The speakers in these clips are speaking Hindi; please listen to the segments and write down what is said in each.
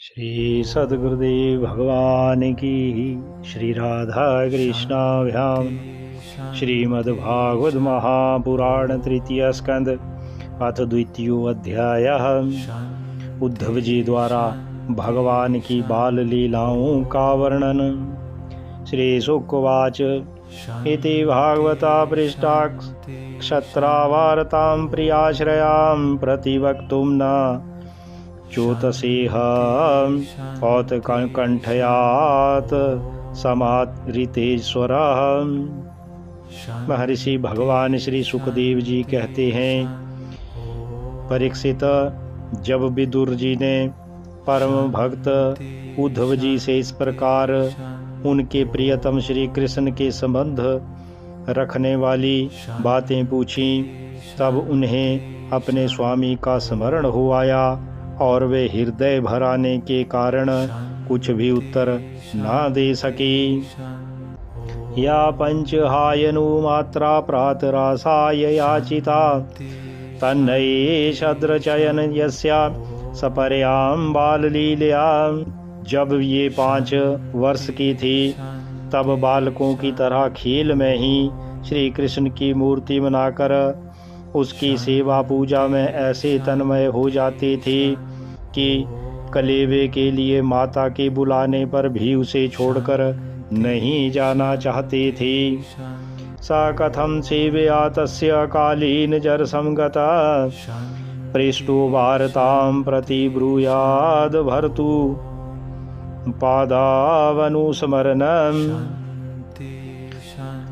श्री सद्गुरुदेव भगवान की। श्री राधा कृष्णाभ्याम। श्रीमद्भागवत महापुराण तृतीय स्कंद अथ द्वितीयो अध्यायः। उद्धव जी द्वारा भगवान की बाल लीलाओं का वर्णन। श्री शुकवाच इति भागवता पृष्ठा क्षत्रावार्तां प्रियाश्रयां प्रतिवक्तुं न चोतसेह औत्कण्ठयात् समारितेश्वर। महर्षि भगवान श्री सुखदेव जी कहते हैं, परीक्षित, जब विदुर जी ने परम भक्त उद्धव जी से इस प्रकार उनके प्रियतम श्री कृष्ण के संबंध रखने वाली बातें पूछी, तब उन्हें अपने स्वामी का स्मरण हो आया और वे हृदय भराने के कारण कुछ भी उत्तर ना दे सकी। या पंचहायनु मात्रा प्रातरासाय याचिता तन्नये शद्रचयन यस्या सपर्यां बाल लीलया। जब ये 5 वर्ष की थी, तब बालकों की तरह खेल में ही श्री कृष्ण की मूर्ति बनाकर उसकी सेवा पूजा में ऐसे तन्मय हो जाती थी कि कलेवे के लिए माता के बुलाने पर भी उसे छोड़कर नहीं जाना चाहते थे। सा कथम सेवया तस्य कालीन जरसंगता पृष्ठो वार्तां प्रति ब्रूयाद भर्तु पादावनुस्मरणम्।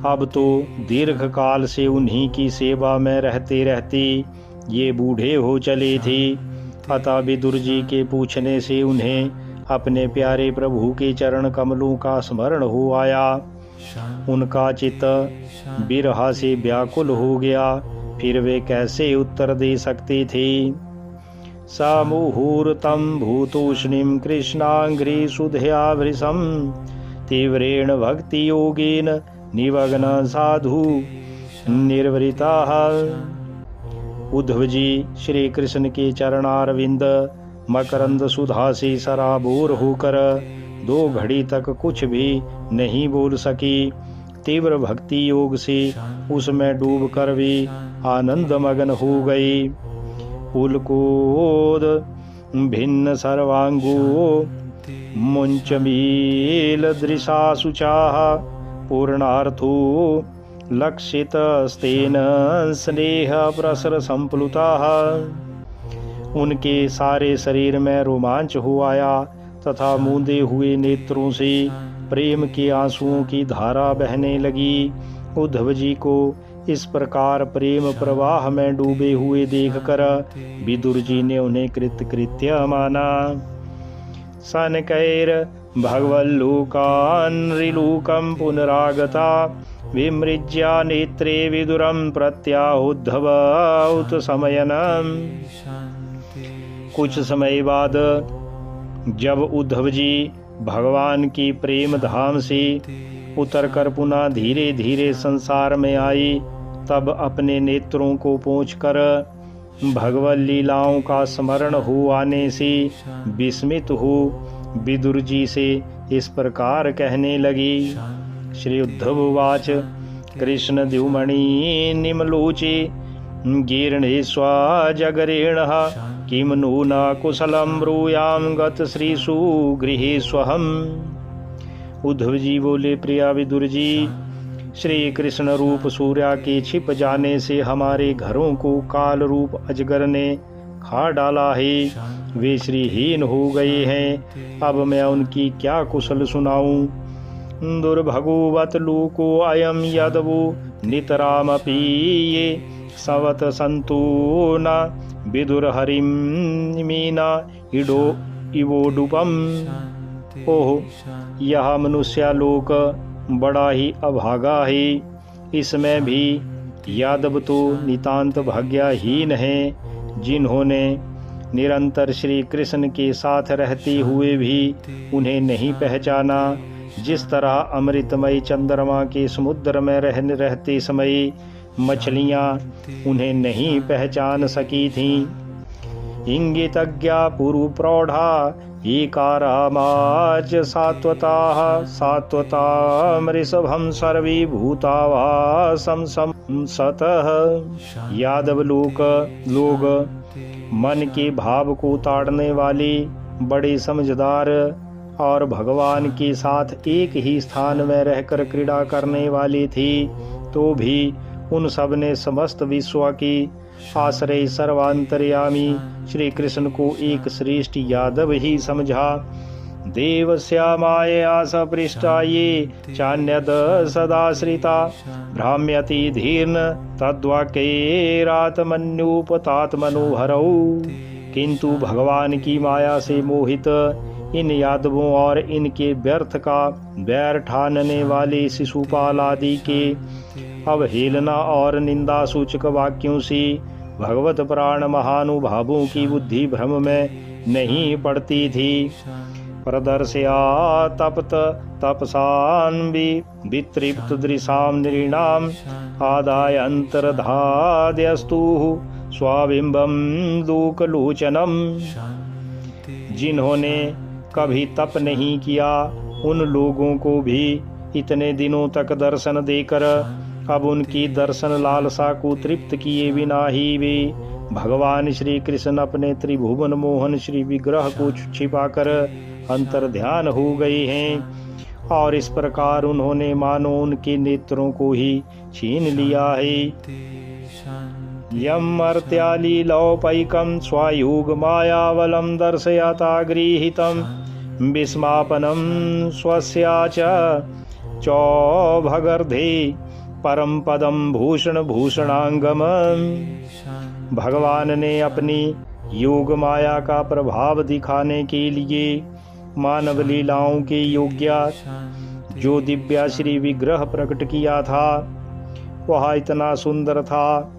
अब तो दीर्घ काल से उन्हीं की सेवा में रहते रहते ये बूढ़े हो चले थे, अतः विदुर जी के पूछने से उन्हें अपने प्यारे प्रभु के चरण कमलों का स्मरण हो आया। उनका चित्त बिरहा से व्याकुल हो गया, फिर वे कैसे उत्तर दे सकते थे। सा मुहूर्तं भूतोष्णीं कृष्णांघ्रि सुधया वृषं तीव्रेण भक्ति योगेन निमग्न साधु निर्वृता। उद्धव जी श्री कृष्ण के चरणारविंद मकरंद सुधा से सराबोर होकर 2 घड़ी तक कुछ भी नहीं बोल सकी। तीव्र भक्ति योग से उसमें डूबकर भी आनंद मगन हो गई। पुलकोद भिन्न सर्वांगो मुंचमील दृशा सुचाह पूर्णार्थो लक्षित स्तेन स्नेह प्रसर संप्लुता। उनके सारे शरीर में रोमांच हो आया तथा मूंदे हुए नेत्रों से प्रेम के आंसुओं की धारा बहने लगी। उद्धव जी को इस प्रकार प्रेम प्रवाह में डूबे हुए देखकर विदुर जी ने उन्हें कृतकृत्य माना। सनकैर भगवल्लोकान्नृलोकं पुनरागता विमृज्या नेत्रे विदुरं प्रत्याहुद्धव उत्समयनम्। कुछ समय बाद जब उद्धव जी भगवान की प्रेम धाम से उतरकर पुनः धीरे धीरे संसार में आई, तब अपने नेत्रों को पोंछकर भगवत लीलाओं का स्मरण हो आने से विस्मित हो विदुर जी से इस प्रकार कहने लगी। श्री उद्धव उवाच कृष्ण द्युमणि निमलोचे गीर्णेष्वा जगरेणः किं नु न कुशलं ब्रूयां गत श्रीषु गृहेष्वहम्। उद्धव जी बोले, प्रिया विदुर जी, श्री कृष्ण रूप सूर्य के छिप जाने से हमारे घरों को काल रूप अजगर ने खा डाला है। वे श्रीहीन हो गए हैं, अब मैं उनकी क्या कुशल सुनाऊं। दुर्भगोवत लोको अयम यदवो नितरामपि ये सवत संतो न विदुर हरिम मीना इडो इवोडुपम। ओह, यह मनुष्यलोक बड़ा ही अभागा है। इसमें भी यादव तो नितांत भाग्यहीन हैं, जिन्होंने निरंतर श्री कृष्ण के साथ रहते हुए भी उन्हें नहीं पहचाना। जिस तरह अमृतमय चंद्रमा के समुद्र में रहते समय मछलियां उन्हें नहीं पहचान सकी थीं, इंगितज्ञा पूर्व प्रौढ़ा एकारामाच सात्वताः सात्वतामृषभं सर्वभूतावासं संसतः। यादव लोग मन के भाव को ताड़ने वाले बड़े समझदार और भगवान के साथ एक ही स्थान में रहकर क्रीड़ा करने वाले थे, तो भी उन सब ने समस्त विश्व की आश्रय सर्वांतर्यामी श्री कृष्ण को एक श्रेष्ठ यादव ही समझा। देवस्यामाया सपृष्टा ये चान्यद सदाश्रिता भ्राम्यति धीर्न तद्वाक्यैरात्मन्युपतात्मनोहरौ। किंतु भगवान की माया से मोहित इन यादवों और इनके व्यर्थ का बैर ठानने वाले शिशुपाल आदि के अवहेलना और निंदा सूचक वाक्यों से भगवत प्राण महानुभावों की बुद्धि भ्रम में नहीं पड़ती थी। प्रदर्शया तप्त तपसान् वितृप्त दृशां नृणाम् आदाय अंतर्धाद्यस्तुः स्वाबिम्बं लोकलोचनम्। जिन्होंने कभी तप नहीं किया उन लोगों को भी इतने दिनों तक दर्शन देकर अब उनकी दर्शन लालसा को तृप्त किए बिना ही वे भगवान श्री कृष्ण अपने त्रिभुवन मोहन श्री विग्रह को छिपाकर अंतर ध्यान हो गए हैं और इस प्रकार उन्होंने मानो उनके नेत्रों को ही छीन लिया है। यम मर्त्यालीलौपैकं स्वायोग मायावलं दर्शयता गृहीतं विस्मापनं स्वस्या च चौभगर्धे परम पदम भूषण भूषणांगम। भगवान ने अपनी योग माया का प्रभाव दिखाने के लिए मानव लीलाओं के योग्य जो दिव्या श्री विग्रह प्रकट किया था वह इतना सुंदर था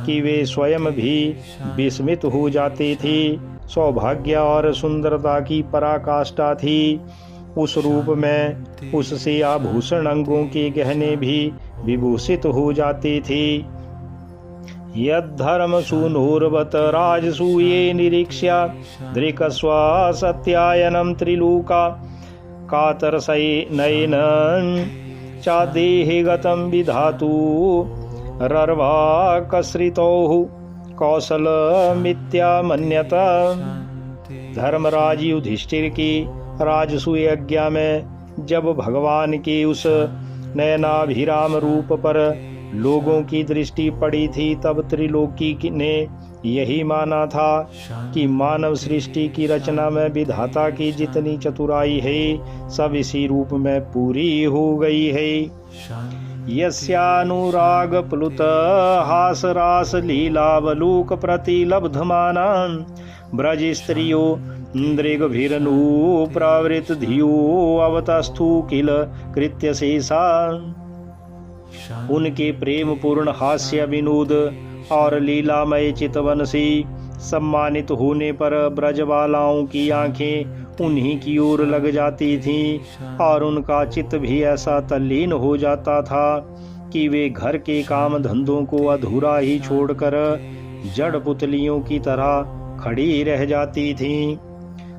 कि वे स्वयं भी विस्मित हो जाते थे। सौभाग्य और सुंदरता की पराकाष्ठा थी। उस रूप में उससे आभूषण अंगों के गहने भी विभूषित हो जाते थे। यद्धर्म सूनोर्वत राजसूये निरीक्ष्य दृक्स्व सत्यायनं त्रिलोका कातरसैनयन चादेहि गतं विधातु रर्वाकश्रितौः कौशलमित्यामन्यत। धर्मराज युधिष्ठिर की राजसूय यज्ञ में जब भगवान के उस नयनाभिराम रूप पर लोगों की दृष्टि पड़ी थी तब त्रिलोकी ने यही माना था कि मानव सृष्टि की रचना में विधाता की जितनी चतुराई है सब इसी रूप में पूरी हो गई है। यस्यानुराग प्लुत हास रास लीलावलोक प्रतिलब्धमानान् ब्रज स्त्रियो दृगभिरनु प्रवृत धियो अवतस्थु किल कृत्य शेषा। उनके प्रेम पूर्ण हास्य विनोद और लीलामय चितवन से सम्मानित होने पर ब्रजबालाओं की आंखें उन्हीं की ओर लग जाती थीं और उनका चित्त भी ऐसा तल्लीन हो जाता था कि वे घर के काम धंधों को अधूरा ही छोड़कर जड़ पुतलियों की तरह खड़ी रह जाती थीं।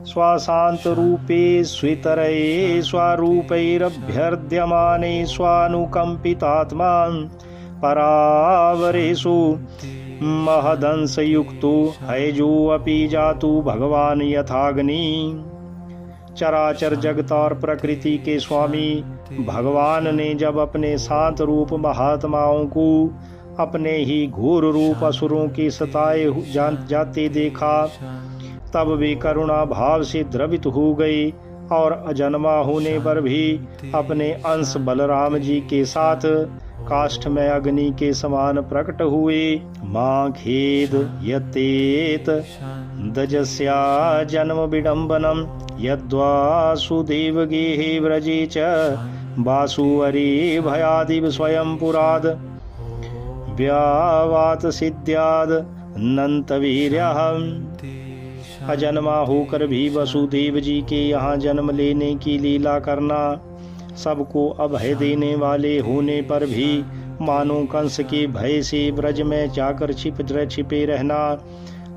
स्वाशांत रूपे स्वितरये स्वरूपैरभ्यर्ध्यमाने स्वानुकंपितात्मा परावरेषु महदंस युक्तो हैजोऽपि जातु भगवान यथाग्नि। चराचर जगत और प्रकृति के स्वामी भगवान ने जब अपने शांत रूप महात्माओं को अपने ही घोर रूप असुरों के सताए जाते देखा तब वे करुणा भाव से द्रवित हो गए और अजन्मा होने पर भी अपने अंश बलराम जी के साथ काष्ठ में अग्नि के समान प्रकट हुए। मां खेद यतेत दजस्या जन्म विडंबनम यद्वासुदेव गेहे व्रजे च वासुवरे भयादिव स्वयं पुराद व्यावात सिद्ध्याद नंतवीर्यहम्। अजन्मा होकर भी वसुदेव जी के यहाँ जन्म लेने की लीला करना, सबको अभय देने वाले होने पर भी मानो कंस के भय से ब्रज में जाकर छिपे रहना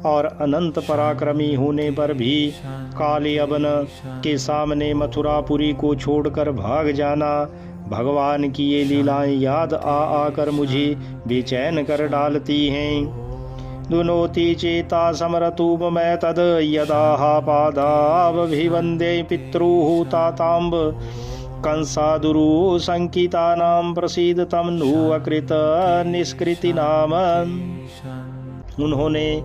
और अनंत पराक्रमी होने पर भी कालियवन के सामने मथुरापुरी को छोड़कर भाग जाना, भगवान की ये लीलाएं याद आकर मुझे बेचैन कर डालती हैं। दुनोति चेता समरतूप मैं तद यदा पादाभिवंदे पितृः ताताम्ब कंसादुरु संकितानां प्रसीद तम नु अकृत निष्कृति नाम। उन्होंने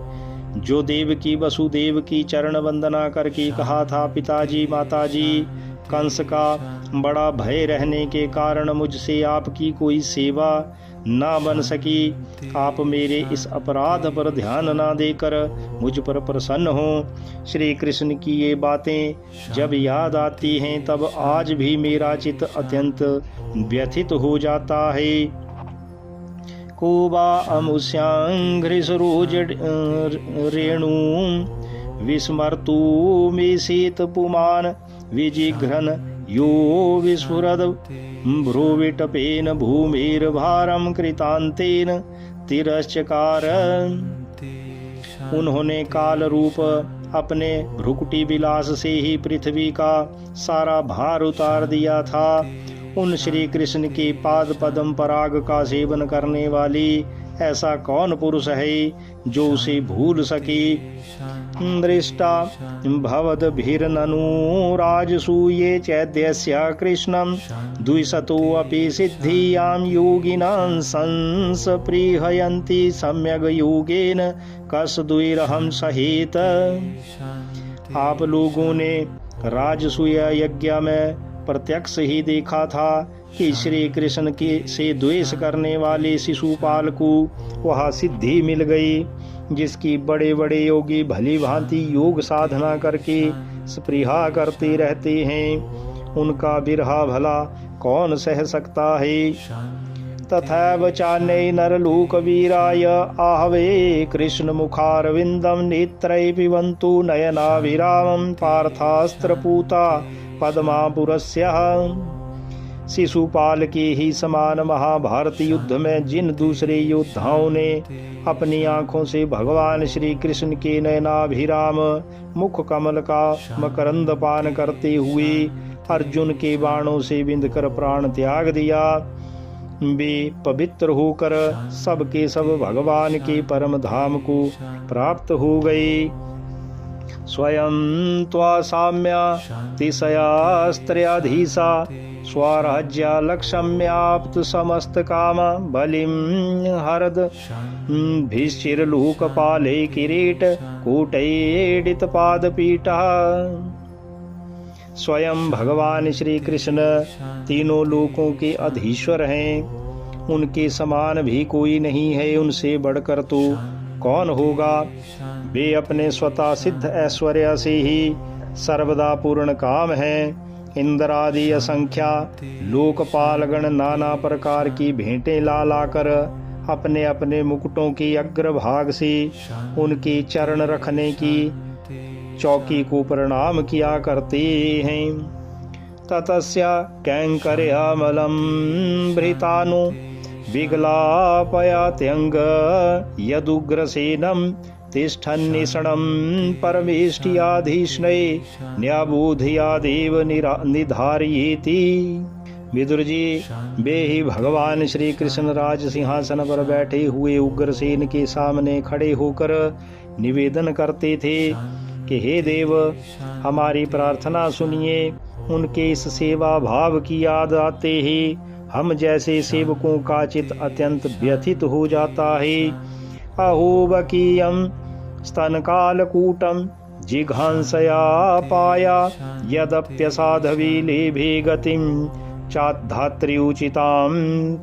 जो देवकी वसुदेव की चरण वंदना करके कहा था, पिताजी माताजी, कंस का बड़ा भय रहने के कारण मुझसे आपकी कोई सेवा ना बन सकी। आप मेरे इस अपराध पर ध्यान ना देकर मुझ पर प्रसन्न हो। श्री कृष्ण की ये बातें जब याद आती हैं तब आज भी मेरा चित्त अत्यंत व्यथित हो जाता है। कोबा अमुष्यांघ्रिसरोज रेणु विस्मर्तु मेषेत पुमान विजिघ्रन यो विस्फुरद भ्रुविटपेन भूमिर्भारं कृतांतेन तिरश्चकार। उन्होंने काल रूप अपने भ्रुकुटी विलास से ही पृथ्वी का सारा भार उतार दिया था। उन श्री कृष्ण के पाद पद्म पराग का सेवन करने वाली ऐसा कौन पुरुष है जो उसे भूल सके। दृष्टा भवद्भिर्ननु राजसूये चैद्यस्य कृष्णं द्विशतोऽपि सिद्धियां योगिनां संस्पृहयन्ति सम्यग् योगेन कसद्विरहं सहित। आप लोगों ने राजसूय यज्ञ में प्रत्यक्ष ही देखा था कि श्री कृष्ण के से द्वेष करने वाले शिशुपाल को वह सिद्धि मिल गई, जिसकी बड़े बड़े योगी भली भांति योग साधना करके स्पृहा करते रहते हैं। उनका बिरहा भला कौन सह सकता है। तथैव चान्यै नरलोकवीराय आहवे कृष्ण मुखारविंदम नेत्रै पिबन्तु नयनाभिरामं पार्थास्त्रपूता पद्मापुरस्य। शिशुपाल के ही समान महाभारत युद्ध में जिन दूसरे योद्धाओं ने अपनी आंखों से भगवान श्री कृष्ण के नयनाभिराम मुख कमल का मकरंद पान करते हुए अर्जुन के बाणों से बिंदकर प्राण त्याग दिया, वे पवित्र होकर सबके सब भगवान के परम धाम को प्राप्त हो गए। स्वयं त्वा साम्यातिशयास्त्रयाधीशा स्वराज्यालक्ष्म्याप्त समस्त काम बलिं हरद भिश्चिरलोकपाले किरीट कूटैडित पादपीठा। स्वयं भगवान श्री कृष्ण तीनों लोकों के अधीश्वर हैं, उनके समान भी कोई नहीं है, उनसे बढ़कर तो कौन होगा। वे अपने स्वतः सिद्ध ऐश्वर्य से ही सर्वदा पूर्ण काम हैं। इंद्र आदि असंख्या लोकपालगण नाना प्रकार की भेंटें ला लाकर अपने अपने मुकुटों के अग्रभाग से उनके चरण रखने की चौकी को प्रणाम किया करते हैं। ततस्य कैंकर्यामलं भृतानु विगलापयात्यंग यदुग्रसेनं तिष्ठन्निषणं परमेष्टियाधीष्णे न्याबोधयादेव निधारयेति। विदुर जी, वे ही भगवान श्री कृष्ण राज सिंहासन पर बैठे हुए उग्रसेन के सामने खड़े होकर निवेदन करते थे कि हे देव, हमारी प्रार्थना सुनिए। उनके इस सेवा भाव की याद आते ही हम जैसे सेवकों का चित्त अत्यंत व्यथित हो जाता है। अहोबकीयं स्तनकालकूटं जिघांसया पाया यदप्यसाधवी लेभे गतिं चाधात्र्युचितां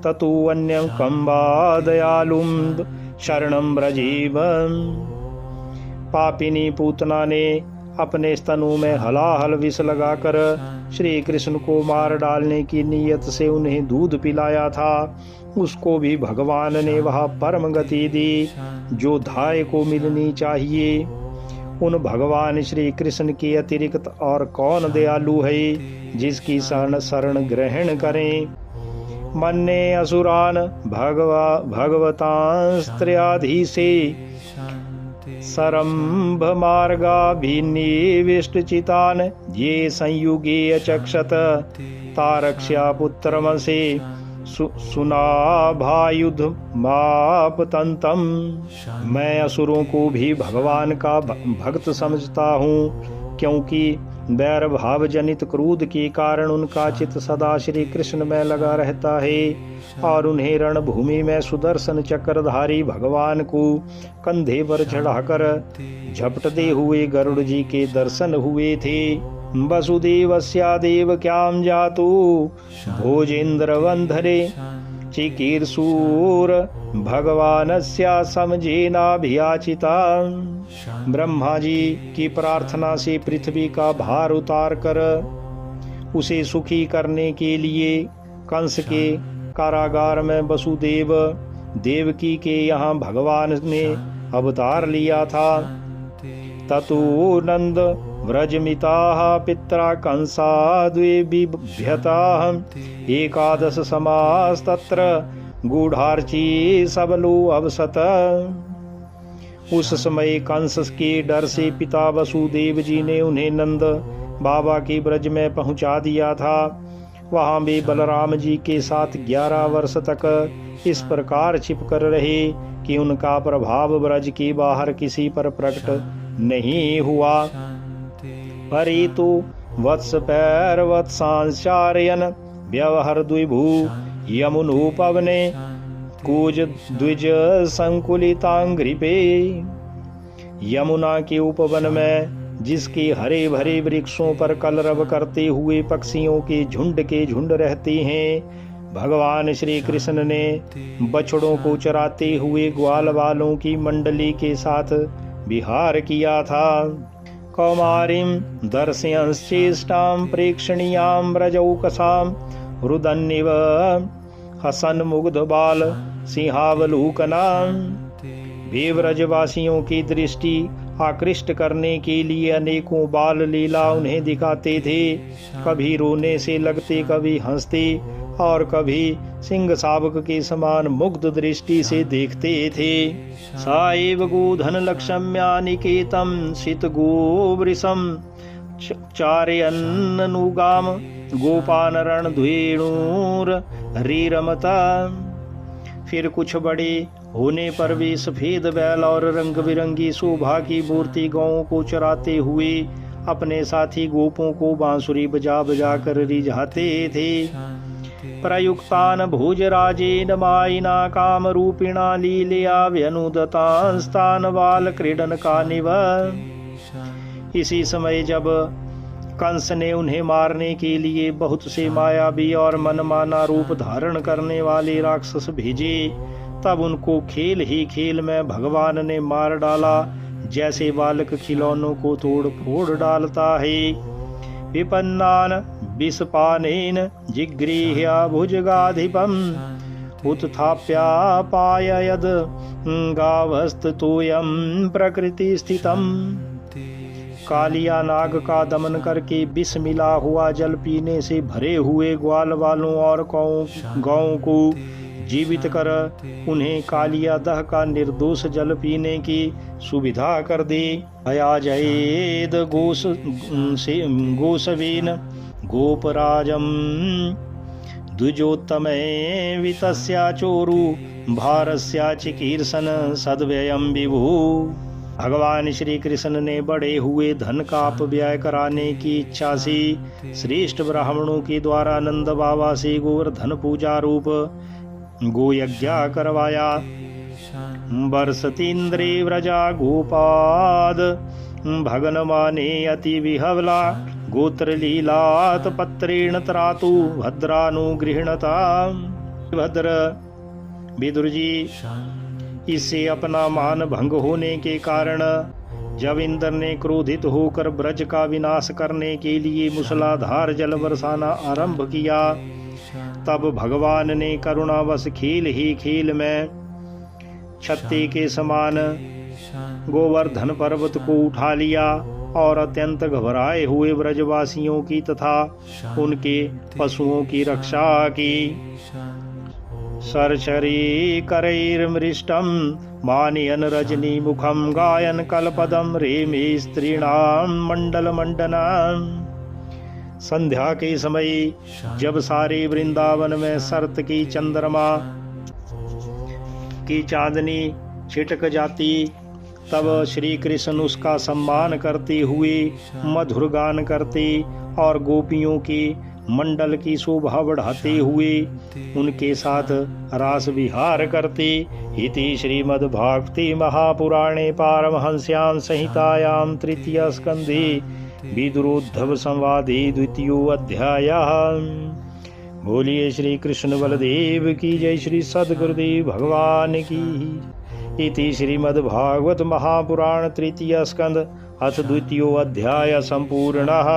ततोऽन्यं कम्बा दयालुं शरणं व्रजेव। पापिनी पूतना ने अपने स्तनों में हलाहल विष लगाकर श्री कृष्ण को मार डालने की नीयत से उन्हें दूध पिलाया था। उसको भी भगवान ने वह परम गति दी जो धाय को मिलनी चाहिए। उन भगवान श्री कृष्ण के अतिरिक्त और कौन दयालु है जिसकी शरण ग्रहण करें। मन्ने असुरान भगवतांस्त्र्याधीशे सरम्भ मार्गाभिनिविष्टचितान् ये संयुगे अचक्षत तारक्ष्या पुत्रमसे सुनाभायुध मापतंतम। मैं असुरों को भी भगवान का भक्त समझता हूँ, क्योंकि वैर भाव जनित क्रोध के कारण उनका चित्त सदा श्री कृष्ण में लगा रहता है, और उन्हें रणभूमि में सुदर्शन चक्रधारी भगवान को कंधे पर चढ़ाकर झपटते हुए गरुड़ जी के दर्शन हुए थे। वसुदेवस्यादेव क्याम जातु भोजेन्द्र वंधरे चिकीर्षूर भगवानस्या समझेनाभियाचिता। ब्रह्मा जी की प्रार्थना से पृथ्वी का भार उतार कर उसे सुखी करने के लिए कंस के कारागार में वसुदेव देवकी के यहाँ भगवान ने अवतार लिया था। ततो नंद व्रजमिताः पित्रा कंसा द्वे बिभ्यताः एकादश समास्तत्र गूढ़ार्ची सबलो अवसत। उस समय कंस के डर से पिता वसुदेव जी ने उन्हें नंद बाबा के ब्रज में पहुंचा दिया था। वहां वे बलराम जी के साथ 11 वर्ष तक इस प्रकार छिपकर रहे कि उनका प्रभाव ब्रज के बाहर किसी पर प्रकट नहीं हुआ। परितु वत्स पैर वत्सांचार्यन व्यवहर द्विभू यमुनोपवने कूज द्विज संकुलितांग्रिपे। यमुना के उपवन में जिसके हरे भरे वृक्षों पर कलरव करते हुए पक्षियों के झुंड रहते हैं, भगवान श्री कृष्ण ने बछड़ों को चराते हुए ग्वाल वालों की मंडली के साथ विहार किया था। कौमारीं दर्शयंश्चेष्टां प्रेक्षणीयां व्रजौकसां रुदन्निव हसन मुग्ध बाल सिंहावलोकनां। वे व्रजवासियों की दृष्टि आकृष्ट करने के लिए अनेकों बाल लीला उन्हें दिखाते थे। कभी रोने से लगते, कभी हंसते और कभी सिंह शावक के समान मुग्ध दृष्टि से देखते थे। साएव गोधन लक्ष्म्या निकेतम सित गोवृषम चारयन्नुगाम गोपान रणध्वेणुर रीरमता। फिर कुछ बड़े होने पर वे सफेद बैल और रंग बिरंगी शोभा की मूर्ति गौओं को चराते हुए अपने साथी गोपों को बांसुरी बजा बजा कर रिझाते थे। प्रयुक्तान भोजराजेन मायिना काम रूपिणा लीलया व्यनुदतांस्तान बाल क्रीडन का निव। इसी समय जब कंस ने उन्हें मारने के लिए बहुत से मायावी और मनमाना रूप धारण करने वाले राक्षस भेजे, तब उनको खेल ही खेल में भगवान ने मार डाला, जैसे बालक खिलौनों को तोड़ फोड़ डालता है। विपन्नान विषपानेन जिगृह्य भुजगाधिपम उत्थाप्यापाययद गावस्ततोयं प्रकृति स्थितम। कालिया नाग का दमन करके विष मिला हुआ जल पीने से भरे हुए ग्वाल वालों और गौओं को जीवित कर उन्हें कालिया दह का निर्दोष जल पीने की सुविधा कर दी। अयाजयेद गोसवेन गोपराजम द्विजोत्तमे वितस्या चोरु भारस्या चिकीर्षण सद्व्ययम विभु। भगवान श्री कृष्ण ने बढ़े हुए धन का अपव्यय कराने की इच्छा से श्रेष्ठ ब्राह्मणों के द्वारा नंद बाबा से गोवर्धन पूजा रूप गोयज्ञ करवाया। बरसतीन्द्रे व्रजा गोपाद भगन माने अति विहवला गोत्र लीलात पत्रेण त्रातु भद्रानुगृहणता। भद्र विदुर जी, इससे अपना मान भंग होने के कारण जब इंद्र ने क्रोधित होकर ब्रज का विनाश करने के लिए मूसलाधार जल बरसाना आरंभ किया, तब भगवान ने करुणावश खेल ही खेल में छत्ते के समान गोवर्धन पर्वत को उठा लिया और अत्यंत घबराए हुए ब्रजवासियों की तथा उनके पशुओं की रक्षा की। सरचरी करैर्मृष्टं मानयन् रजनीमुखं गायन् कल्पदं रेमे स्त्रीणां मंडलमंडनम्। संध्या के समय जब सारे वृंदावन में शरत की चंद्रमा की चांदनी छिटक जाती, तब श्री कृष्ण उसका सम्मान करते हुए मधुर गान करते और गोपियों के मंडल की शोभा बढ़ाते हुए उनके साथ रास विहार करते। इति श्रीमद्भागवते महापुराणे पारमहंस्यां संहितायां तृतीय स्कंधे विदुरोद्धव संवादे द्वितीयो अध्यायः। बोलिए श्री कृष्ण बलदेव की जय। श्री सद्गुरुदेव भगवान की। इति श्रीमद्भागवत महापुराण तृतीय स्कंध अथ द्वितीयो अध्याय संपूर्णः।